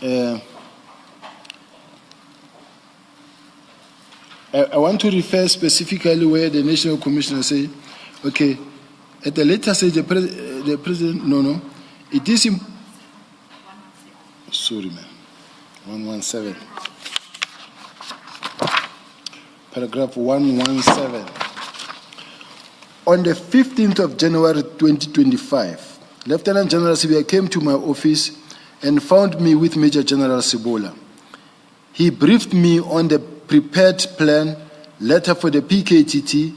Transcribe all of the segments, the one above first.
I want to refer specifically where the National Commissioner say, okay, at the later stage, the president, no, it is, sorry, man, 117. Paragraph 117. On the 15th of January 2025, Lieutenant General Sibiya came to my office and found me with Major General Sebola. He briefed me on the prepared plan letter for the PKTT.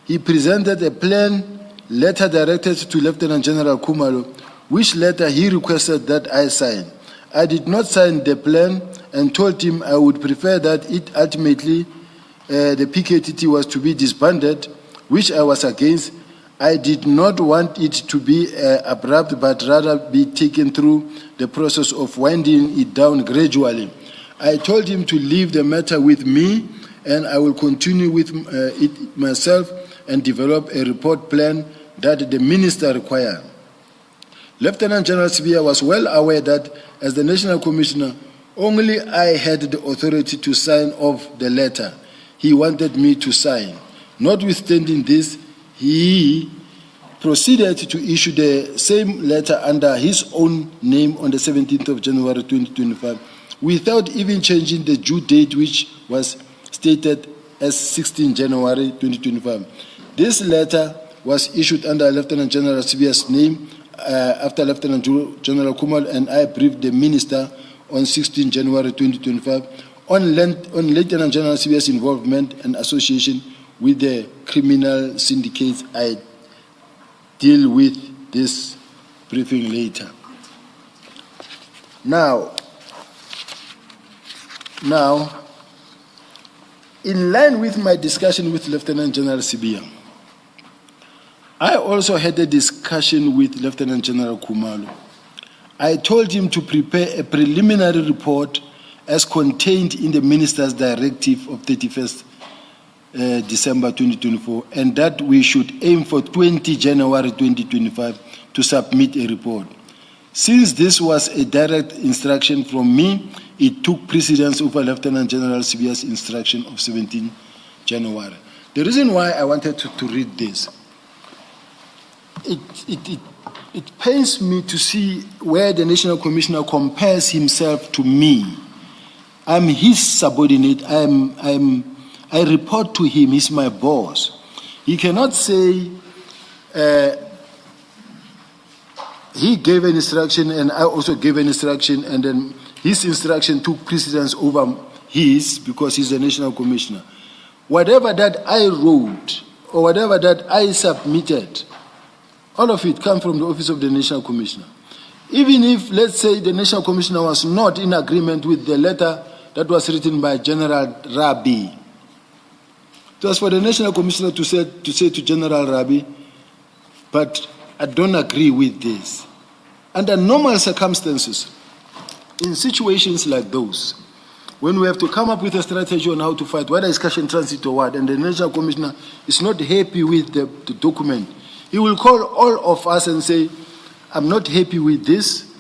He presented a plan letter directed to Lieutenant General Khumalo, which letter he requested that I sign. I did not sign the plan and told him I would prefer that it ultimately the PKTT was to be disbanded, which I was against. I did not want it to be abrupt, but rather be taken through the process of winding it down gradually. I told him to leave the matter with me, and I will continue with it myself and develop a report plan that the minister required. Lieutenant General Sibiya was well aware that, as the National Commissioner, only I had the authority to sign off the letter he wanted me to sign. Notwithstanding this, he proceeded to issue the same letter under his own name on the 17th of January 2025, without even changing the due date, which was stated as 16 January 2025. This letter was issued under Lieutenant General Sibiya's name after Lieutenant General Khumalo and I briefed the minister on 16 January 2025 on Lieutenant General Sibiya's involvement and association with the criminal syndicates. I deal with this briefing later. Now, in line with my discussion with Lieutenant General Sibiya, I also had a discussion with Lieutenant General Khumalo. I told him to prepare a preliminary report as contained in the Minister's Directive of 31st December 2024, and that we should aim for 20 January 2025 to submit a report. Since this was a direct instruction from me, it took precedence over Lieutenant General Sibiya's instruction of 17 January. The reason why I wanted to read this, it pains me to see where the National Commissioner compares himself to me. I'm his subordinate. I report to him. He's my boss. He cannot say he gave an instruction and I also gave an instruction, and then his instruction took precedence over his because he's the National Commissioner. Whatever that I wrote or whatever that I submitted, all of it comes from the Office of the National Commissioner. Even if, let's say, the National Commissioner was not in agreement with the letter that was written by General Rabi, it was for the National Commissioner to say to General Rabi, but I don't agree with this. Under normal circumstances, in situations like those, when we have to come up with a strategy on how to fight, whether it's cash in transit or what, and the National Commissioner is not happy with the document, he will call all of us and say, I'm not happy with this.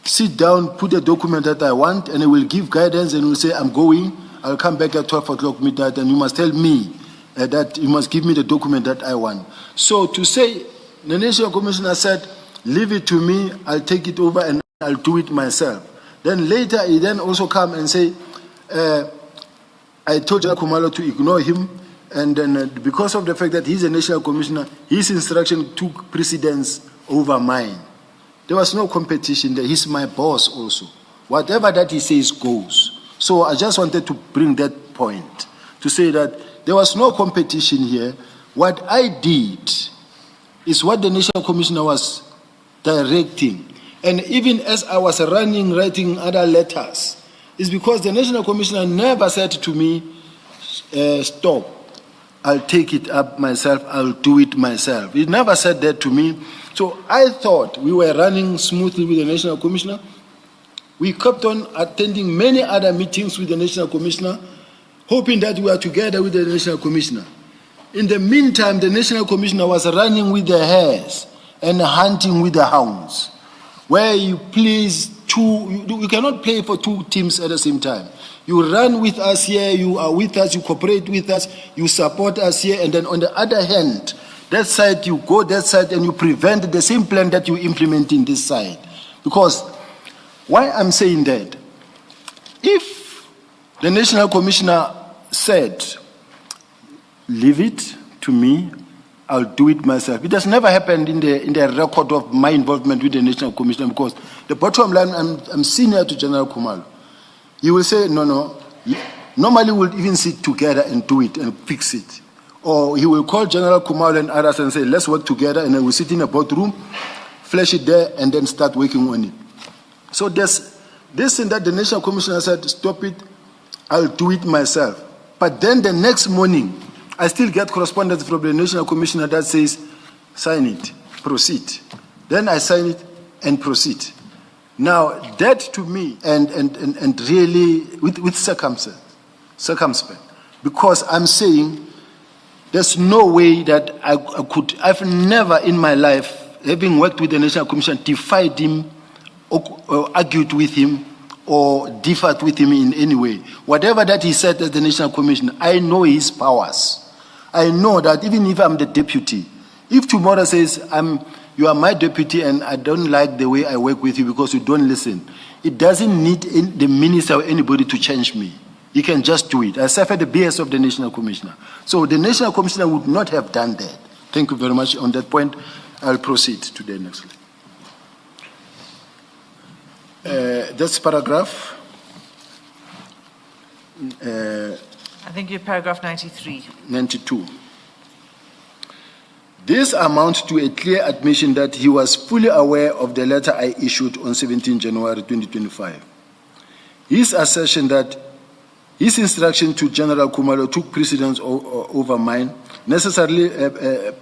Sit down, put a document that I want, and he will give guidance and will say, I'm going, I'll come back at 12 o'clock midnight, and you must tell me that you must give me the document that I want. So to say, the National Commissioner said, leave it to me, I'll take it over and I'll do it myself. Then later he then also come and say, I told General Khumalo to ignore him, and then because of the fact that he's a National Commissioner, his instruction took precedence over mine. There was no competition there. He's my boss also. Whatever that he says goes. So I just wanted to bring that point to say that there was no competition here. What I did is what the National Commissioner was directing. And even as I was writing other letters, it's because the National Commissioner never said to me, stop, I'll take it up myself, I'll do it myself. He never said that to me. So I thought we were running smoothly with the National Commissioner. We kept on attending many other meetings with the National Commissioner, hoping that we were together with the National Commissioner. In the meantime, the National Commissioner was running with the hares and hunting with the hounds, where you please you cannot play for two teams at the same time. You run with us here, you are with us, you cooperate with us, you support us here, and then on the other hand, that side, you go that side and you prevent the same plan that you implement in this side. Because why I'm saying that, if the National Commissioner said, leave it to me, I'll do it myself. It has never happened in the record of my involvement with the National Commissioner, because the bottom line, I'm senior to General Khumalo. He will say, no. Normally we'll even sit together and do it and fix it. Or he will call General Khumalo and others and say, let's work together, and then we'll sit in a boardroom, flash it there, and then start working on it. So there's this thing that the National Commissioner said, stop it, I'll do it myself. But then the next morning, I still get correspondence from the National Commissioner that says, sign it, proceed. Then I sign it and proceed. Now, that to me, and really with circumspect, because I'm saying there's no way that I could, I've never in my life, having worked with the National Commission, defied him or argued with him or differed with him in any way. Whatever that he said as the National Commission, I know his powers. I know that even if I'm the deputy, if tomorrow says, you are my deputy and I don't like the way I work with you because you don't listen, it doesn't need the minister or anybody to change me. He can just do it. I suffer the BS of the National Commissioner. So the National Commissioner would not have done that. Thank you very much. On that point, I'll proceed to the next slide. That's paragraph. I think you're paragraph 93. 92. This amounts to a clear admission that he was fully aware of the letter I issued on 17 January 2025. His assertion that his instruction to General Khumalo took precedence over mine necessarily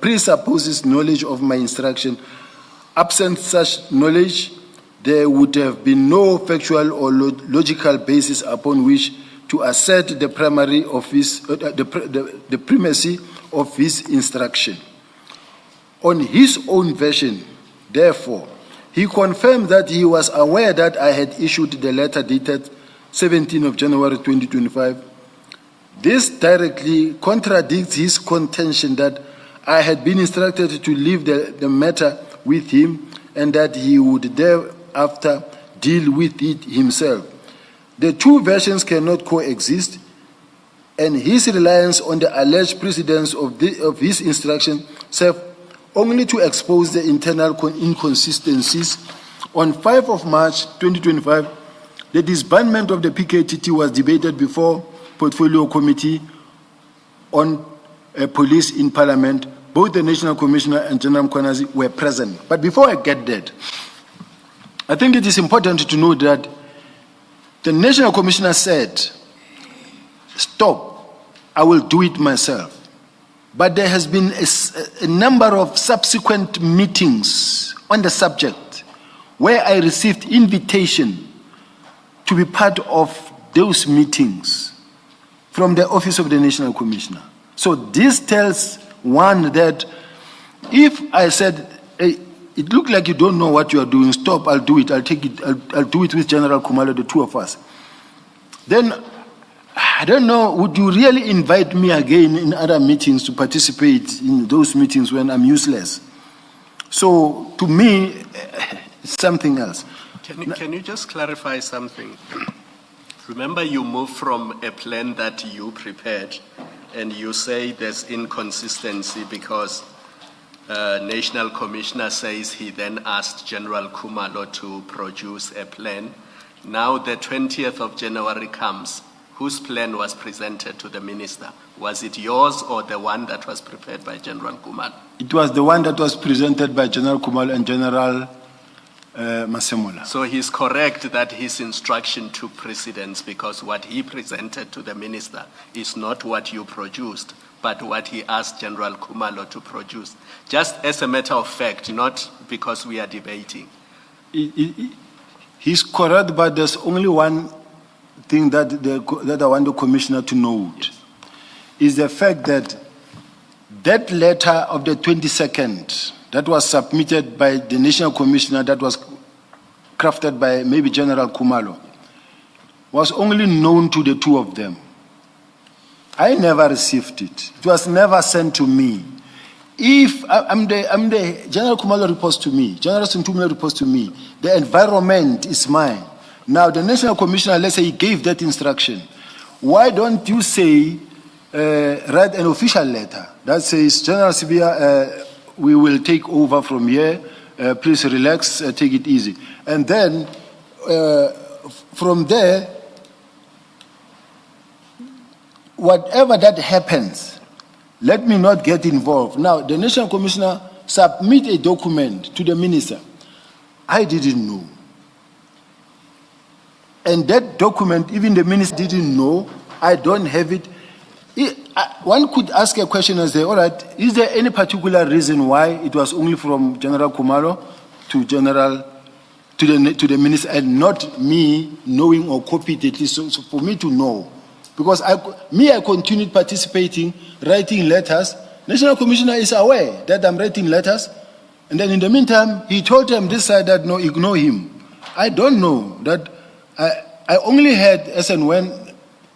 presupposes knowledge of my instruction. Absent such knowledge, there would have been no factual or logical basis upon which to assert the primary of his, the primacy of his instruction. On his own version, therefore, he confirmed that he was aware that I had issued the letter dated 17 of January 2025. This directly contradicts his contention that I had been instructed to leave the matter with him and that he would thereafter deal with it himself. The two versions cannot coexist, and his reliance on the alleged precedence of his instruction served only to expose the internal inconsistencies. On 5 of March 2025, the disbandment of the PKTT was debated before Portfolio Committee on Police in Parliament. Both the National Commissioner and General Mkhwanazi were present. But before I get that, I think it is important to know that the National Commissioner said, stop, I will do it myself. But there has been a number of subsequent meetings on the subject where I received invitation to be part of those meetings from the Office of the National Commissioner. So this tells one that if I said, hey, it looked like you don't know what you are doing, stop, I'll do it, I'll take it, I'll do it with General Khumalo, the two of us. Then, I don't know, would you really invite me again in other meetings to participate in those meetings when I'm useless? So, to me, it's something else. Can you just clarify something? Remember, you moved from a plan that you prepared, and you say there's inconsistency because National Commissioner says he then asked General Khumalo to produce a plan. Now the 20th of January comes. Whose plan was presented to the minister? Was it yours or the one that was prepared by General Khumalo? It was the one that was presented by General Khumalo and General Masemola. So he's correct that his instruction took precedence because what he presented to the minister is not what you produced, but what he asked General Khumalo to produce. Just as a matter of fact, not because we are debating. He's correct, but there's only one thing that I want the commissioner to note. Yes. Is the fact that that letter of the 22nd that was submitted by the National Commissioner that was crafted by maybe General Khumalo was only known to the two of them. I never received it. It was never sent to me. If I'm the General Khumalo reports to me, General Sintumile reports to me, the environment is mine. Now the National Commissioner, let's say he gave that instruction. Why don't you say, write an official letter that says, General Sibiya, we will take over from here, please relax, take it easy. And then from there, whatever that happens, let me not get involved. Now, the National Commissioner submit a document to the minister. I didn't know. And that document, even the minister didn't know. I don't have it. One could ask a question and say, all right, is there any particular reason why it was only from General Khumalo to the minister and not me knowing or copied at least so for me to know? Because I continued participating, writing letters. National Commissioner is aware that I'm writing letters. And then in the meantime, he told them this side that no, ignore him. I don't know that. I only heard as and when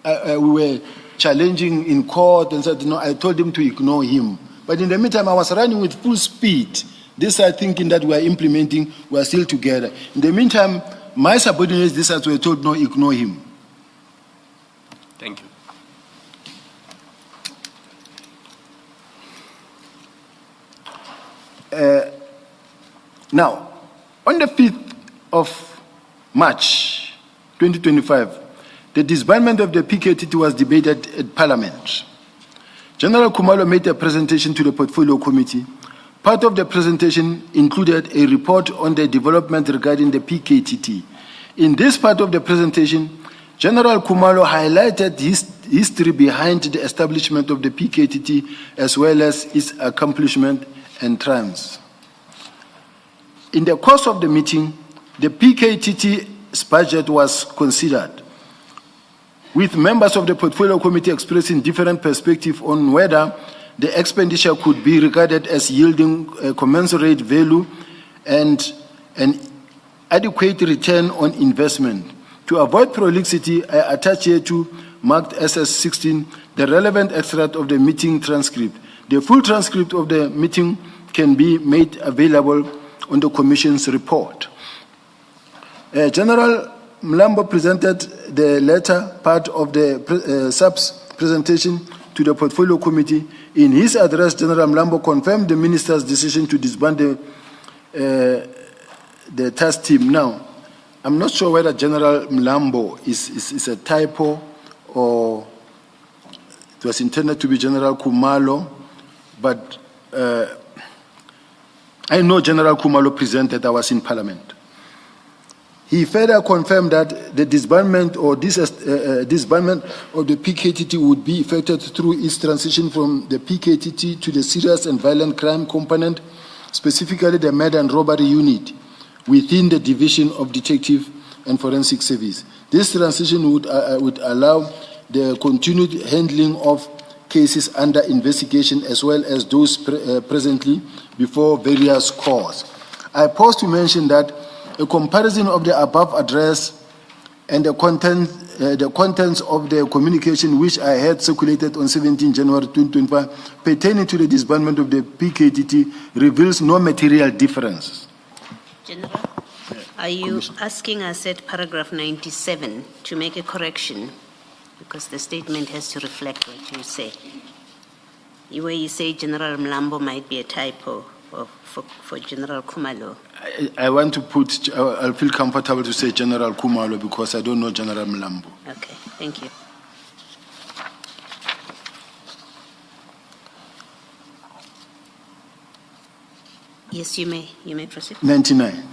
we were challenging in court and said, no, I told him to ignore him. But in the meantime, I was running with full speed. This side thinking that we are implementing, we are still together. In the meantime, my subordinates, this side were told, no, ignore him. Thank you. Now, on the 5th of March 2025, the disbandment of the PKTT was debated at Parliament. General Khumalo made a presentation to the Portfolio Committee. Part of the presentation included a report on the development regarding the PKTT. In this part of the presentation, General Khumalo highlighted his history behind the establishment of the PKTT as well as its accomplishment and triumphs. In the course of the meeting, the PKTT's budget was considered, with members of the Portfolio Committee expressing different perspectives on whether the expenditure could be regarded as yielding a commensurate value and an adequate return on investment. To avoid prolixity, I attach here to marked SS16 the relevant extract of the meeting transcript. The full transcript of the meeting can be made available on the Commission's report. General Mlambo presented the latter part of the SAP's presentation to the Portfolio Committee. In his address, General Mlambo confirmed the minister's decision to disband the task team. Now, I'm not sure whether General Mlambo is a typo or it was intended to be General Khumalo, but I know General Khumalo presented, I was in Parliament. He further confirmed that the disbandment or disbandment of the PKTT would be effected through its transition from the PKTT to the serious and violent crime component, specifically the murder and robbery unit, within the Division of Detective and Forensic Service. This transition would allow the continued handling of cases under investigation as well as those presently before various courts. I pause to mention that a comparison of the above address and the contents of the communication which I had circulated on 17 January 2025 pertaining to the disbandment of the PKTT reveals no material difference. General, are you asking us at paragraph 97 to make a correction? Because the statement has to reflect what you say. Where you say General Mlambo might be a typo for General Khumalo. I want to put, I'll feel comfortable to say General Khumalo because I don't know General Mlambo. Okay, thank you. Yes, you may proceed. 99.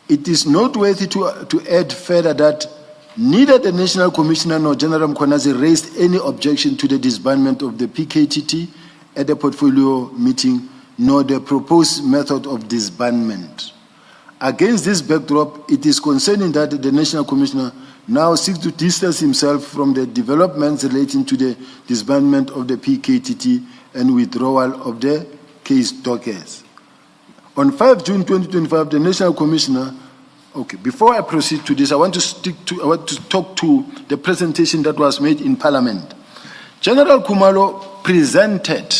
It is noteworthy to add further that neither the National Commissioner nor General Mkhwanazi raised any objection to the disbandment of the PKTT at the portfolio meeting, nor the proposed method of disbandment. Against this backdrop, it is concerning that the National Commissioner now seeks to distance himself from the developments relating to the disbandment of the PKTT and withdrawal of the case dockets. On 5 June 2025, the National Commissioner Okay, before I proceed to this, I want to talk to the presentation that was made in Parliament. General Kumalo presented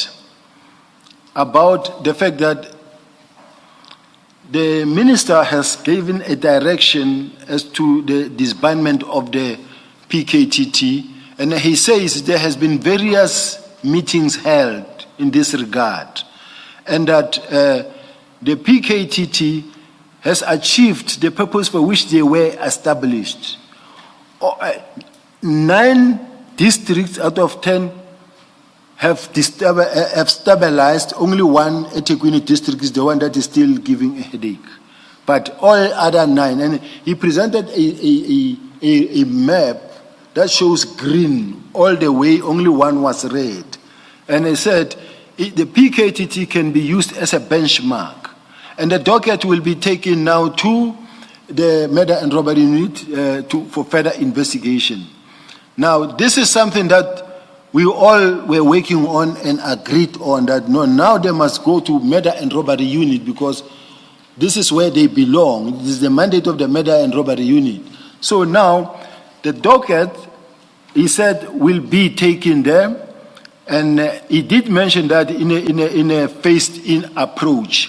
about the fact that the minister has given a direction as to the disbandment of the PKTT, and he says there has been various meetings held in this regard, and that the PKTT has achieved the purpose for which they were established. 9 districts out of 10 have stabilized. Only one, eThekwini district, is the one that is still giving a headache. But all other 9, and he presented a map that shows green all the way, only one was red. And he said the PKTT can be used as a benchmark. And the docket will be taken now to the murder and robbery unit for further investigation. Now, this is something that we all were working on and agreed on, that no, now they must go to murder and robbery unit because this is where they belong. This is the mandate of the murder and robbery unit. So now, the docket, he said, will be taken there, and he did mention that in a phased-in approach.